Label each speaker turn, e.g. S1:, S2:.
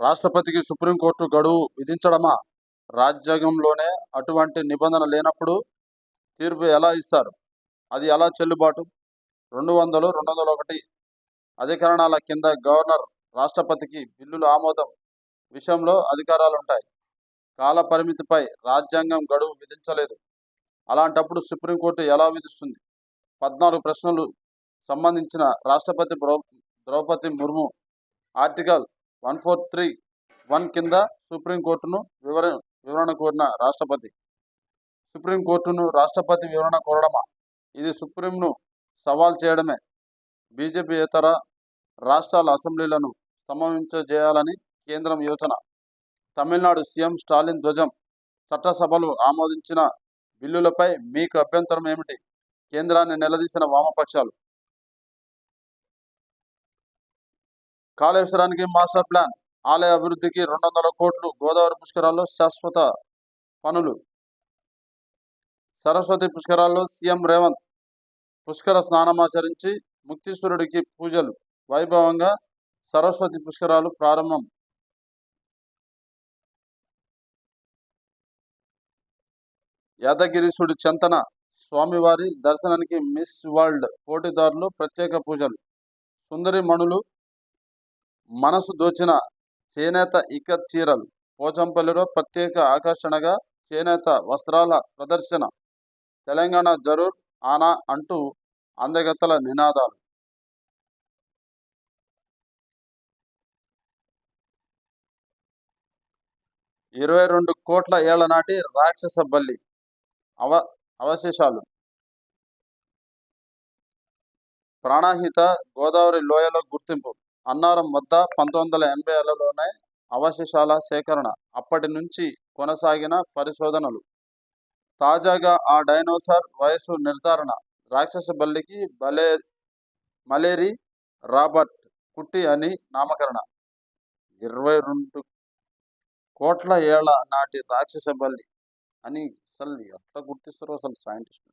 S1: రాష్ట్రపతికి సుప్రీంకోర్టు గడువు విధించడమా? రాజ్యాంగంలోనే అటువంటి నిబంధన లేనప్పుడు తీర్పు ఎలా ఇస్తారు? అది ఎలా చెల్లుబాటు? 200, 201 అధికరణాల కింద గవర్నర్, రాష్ట్రపతికి బిల్లుల ఆమోదం విషయంలో అధికారాలుంటాయి. కాల పరిమితిపై రాజ్యాంగం గడువు విధించలేదు. అలాంటప్పుడు సుప్రీంకోర్టు ఎలా విధిస్తుంది? 14 ప్రశ్నలు సంబంధించిన రాష్ట్రపతి ద్రౌపది ముర్ము ఆర్టికల్ 1431 కింద సుప్రీంకోర్టును వివరణ కోరిన రాష్ట్రపతి. సుప్రీంకోర్టును రాష్ట్రపతి వివరణ కోరడమా? ఇది సుప్రీంను సవాల్ చేయడమే. బీజేపీయేతర రాష్ట్రాల అసెంబ్లీలను సమావేశించేయాలని కేంద్రం యోచన. తమిళనాడు సీఎం స్టాలిన్ ధ్వజం. చట్టసభలు ఆమోదించిన బిల్లులపై మీకు అభ్యంతరం ఏమిటి? కేంద్రాన్ని నిలదీసిన వామపక్షాలు. కాళేశ్వరానికి మాస్టర్ ప్లాన్. ఆలయ అభివృద్ధికి 200 కోట్లు. గోదావరి పుష్కరాల్లో శాశ్వత పనులు. సరస్వతి పుష్కరాల్లో సీఎం రేవంత్ పుష్కర స్నానమాచరించి ముక్తీశ్వరుడికి పూజలు. వైభవంగా సరస్వతి పుష్కరాలు ప్రారంభం. యాదగిరీశుడి చెంతన స్వామివారి దర్శనానికి మిస్ వరల్డ్ పోటీదారులు ప్రత్యేక పూజలు. సుందరి మణులు మనసు దోచిన చేనేత ఇక్కత్ చీరలు. పోచంపల్లిలో ప్రత్యేక ఆకర్షణగా చేనేత వస్త్రాల ప్రదర్శన. తెలంగాణ జరూర్ ఆనా అంటూ అందగత్తల నినాదాలు. ఇరవై 22 కోట్ల ఏళ్ల నాటి రాక్షస బల్లి అవశేషాలు. ప్రాణహిత గోదావరి లోయలో గుర్తింపు. అన్నారం వద్ద 1980లలోనే అవశేషాల సేకరణ. అప్పటి నుంచి కొనసాగిన పరిశోధనలు. తాజాగా ఆ డైనోసార్ వయసు నిర్ధారణ. రాక్షస బల్లికి మలేరీ రాబర్ట్ కుట్టి అని నామకరణ. 22 కోట్ల ఏళ్ల నాటి రాక్షస బల్లి అని అసలు ఎట్లా గుర్తిస్తారో అసలు సైంటిస్టులు.